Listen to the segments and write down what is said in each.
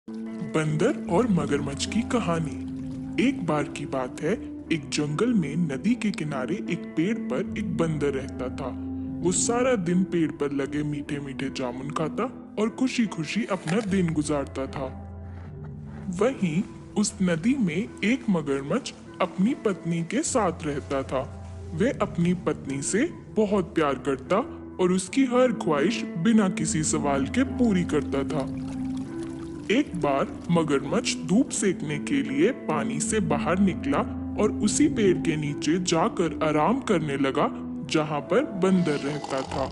बंदर और मगरमच्छ की कहानी। एक बार की बात है, एक जंगल में नदी के किनारे एक पेड़ पर एक बंदर रहता था। वो सारा दिन पेड़ पर लगे मीठे मीठे जामुन खाता और खुशी खुशी अपना दिन गुजारता था। वहीं उस नदी में एक मगरमच्छ अपनी पत्नी के साथ रहता था। वे अपनी पत्नी से बहुत प्यार करता और उसकी हर ख्वाहिश बिना किसी सवाल के पूरी करता था। एक बार मगरमच्छ धूप सेकने के लिए पानी से बाहर निकला और उसी पेड़ के नीचे जाकर आराम करने लगा जहाँ पर बंदर रहता था।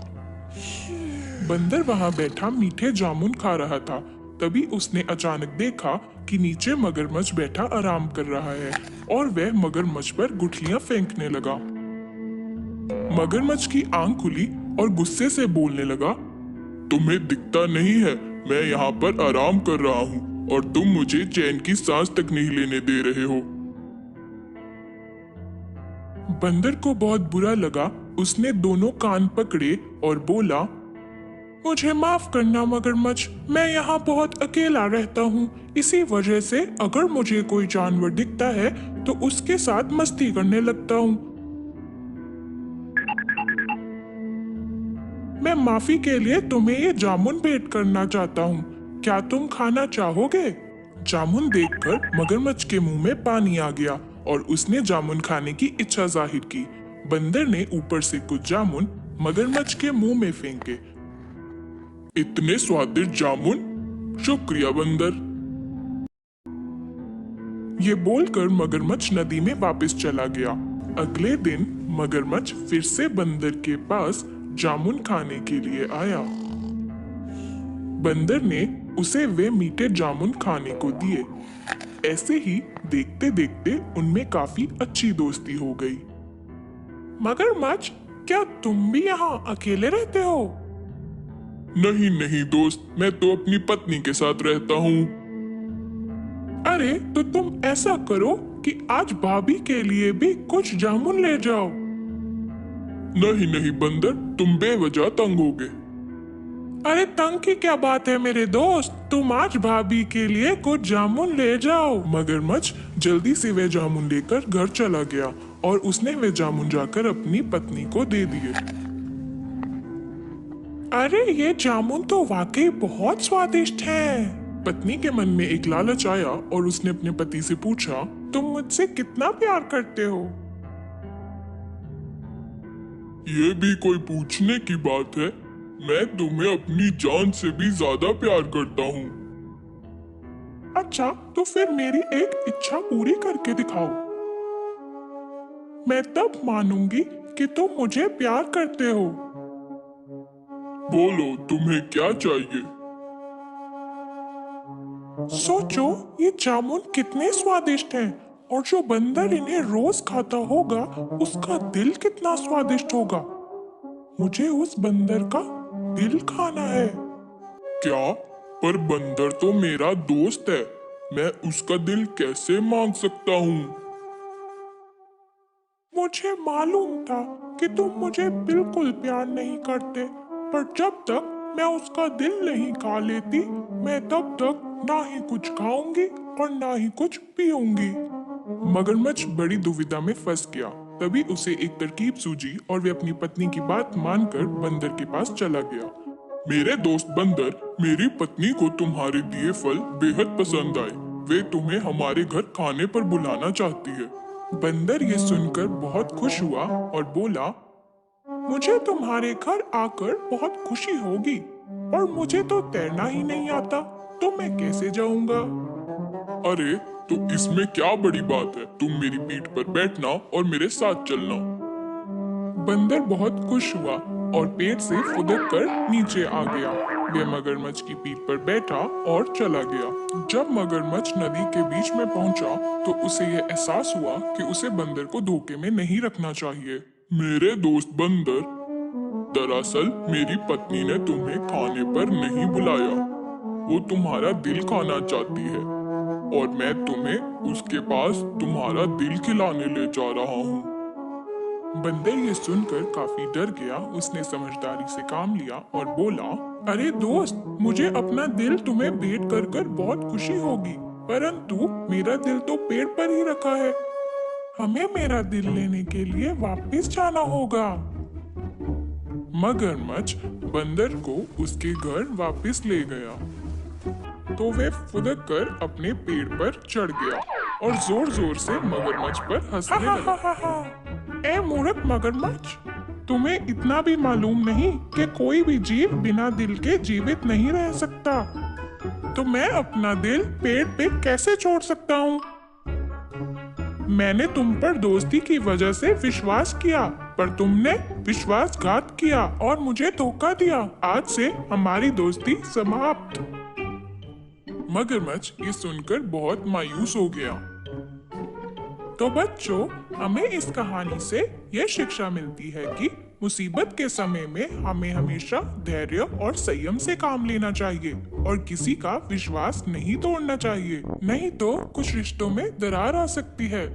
बंदर वहाँ बैठा मीठे जामुन खा रहा था। तभी उसने अचानक देखा कि नीचे मगरमच्छ बैठा आराम कर रहा है और वह मगरमच्छ पर गुठलियां फेंकने लगा। मगरमच्छ की आंख खुली और गुस्से से बोलने लगा, तुम्हें दिखता नहीं है मैं यहाँ पर आराम कर रहा हूँ और तुम मुझे चैन की सांस तक नहीं लेने दे रहे हो। बंदर को बहुत बुरा लगा। उसने दोनों कान पकड़े और बोला, मुझे माफ करना मगरमच्छ, मैं यहाँ बहुत अकेला रहता हूँ। इसी वजह से अगर मुझे कोई जानवर दिखता है तो उसके साथ मस्ती करने लगता हूँ। मैं माफी के लिए तुम्हें ये जामुन भेंट करना चाहता हूँ। क्या तुम खाना चाहोगे? जामुन देखकर मगरमच्छ के मुंह में पानी आ गया और उसने जामुन खाने की इच्छा जाहिर की। बंदर ने ऊपर से कुछ जामुन मगरमच्छ के मुंह में फेंके। इतने स्वादिष्ट जामुन, शुक्रिया बंदर। ये बोलकर मगरमच्छ नदी में वापस चला गया। अगले दिन मगरमच्छ फिर से बंदर के पास जामुन खाने के लिए आया। बंदर ने उसे वे मीठे जामुन खाने को दिए। ऐसे ही देखते देखते उनमें काफी अच्छी दोस्ती हो गई। मगरमच्छ, क्या तुम भी यहाँ अकेले रहते हो? नहीं नहीं दोस्त, मैं तो अपनी पत्नी के साथ रहता हूँ। अरे तो तुम ऐसा करो कि आज भाभी के लिए भी कुछ जामुन ले जाओ। नहीं नहीं बंदर, तुम बेवजह तंग होगे। अरे तंग की क्या बात है मेरे दोस्त, तुम आज भाभी के लिए कुछ जामुन ले जाओ। मगरमच्छ जल्दी से वे जामुन लेकर घर चला गया और उसने वे जामुन जाकर अपनी पत्नी को दे दिए। अरे ये जामुन तो वाकई बहुत स्वादिष्ट हैं। पत्नी के मन में एक लालच आया और उसने अपने पति से पूछा, तुम मुझसे कितना प्यार करते हो? ये भी कोई पूछने की बात है? मैं तुम्हें अपनी जान से भी ज्यादा प्यार करता हूँ। अच्छा तो फिर मेरी एक इच्छा पूरी करके दिखाओ। मैं तब मानूंगी कि तुम मुझे प्यार करते हो। बोलो तुम्हें क्या चाहिए? सोचो ये जामुन कितने स्वादिष्ट हैं और जो बंदर इन्हें रोज खाता होगा उसका दिल कितना स्वादिष्ट होगा। मुझे उस बंदर का दिल खाना है। क्या? पर बंदर तो मेरा दोस्त है, मैं उसका दिल कैसे मांग सकता हूँ? मुझे मालूम था कि तुम मुझे बिल्कुल प्यार नहीं करते, पर जब तक मैं उसका दिल नहीं खा लेती, मैं तब तक ना ही कुछ खाऊंगी और ना ही कुछ पीऊंगी। मगरमच्छ बड़ी दुविधा में फंस गया। तभी उसे एक तरकीब सूझी और वे अपनी पत्नी की बात मानकर बंदर के पास चला गया। मेरे दोस्त बंदर, मेरी पत्नी को तुम्हारे दिए फल बेहद पसंद आए। वे तुम्हें हमारे घर खाने पर बुलाना चाहती है। बंदर ये सुनकर बहुत खुश हुआ और बोला, मुझे तुम्हारे घर आकर बहुत खुशी होगी, और मुझे तो तैरना ही नहीं आता, तो मैं कैसे जाऊंगा? अरे तो इसमें क्या बड़ी बात है, तुम मेरी पीठ पर बैठना और मेरे साथ चलना। बंदर बहुत खुश हुआ और पेड़ से फुदक कर नीचे आ गया। वे मगरमच्छ की पीठ पर बैठा और चला गया। जब मगरमच्छ नदी के बीच में पहुंचा तो उसे यह एहसास हुआ कि उसे बंदर को धोखे में नहीं रखना चाहिए। मेरे दोस्त बंदर, दरअसल मेरी पत्नी ने तुम्हें खाने पर नहीं बुलाया, वो तुम्हारा दिल खाना चाहती है और मैं तुम्हें उसके पास तुम्हारा दिल खिलाने ले जा रहा हूँ। बंदर ये सुनकर काफी डर गया। उसने समझदारी से काम लिया और बोला, अरे दोस्त, मुझे अपना दिल तुम्हें भेंट कर कर बहुत खुशी होगी, परंतु मेरा दिल तो पेड़ पर ही रखा है। हमें मेरा दिल लेने के लिए वापस जाना होगा। मगरमच्छ बंदर को उसके घर वापस ले गया, तो वह फुदक कर अपने पेड़ पर चढ़ गया और जोर जोर से मगरमच्छ पर हंसने लगा। ए मूर्ख मगरमच्छ, तुम्हें इतना भी मालूम नहीं कि कोई भी जीव बिना दिल के जीवित नहीं रह सकता। तो मैं अपना दिल पेड़ पे कैसे छोड़ सकता हूँ? मैंने तुम पर दोस्ती की वजह से विश्वास किया, पर तुमने विश्वासघात किया और मुझे धोखा दिया। आज से हमारी दोस्ती समाप्त। मगरमच्छ ये सुनकर बहुत मायूस हो गया। तो बच्चों, हमें इस कहानी से यह शिक्षा मिलती है कि मुसीबत के समय में हमें हमेशा धैर्य और संयम से काम लेना चाहिए और किसी का विश्वास नहीं तोड़ना चाहिए, नहीं तो कुछ रिश्तों में दरार आ सकती है।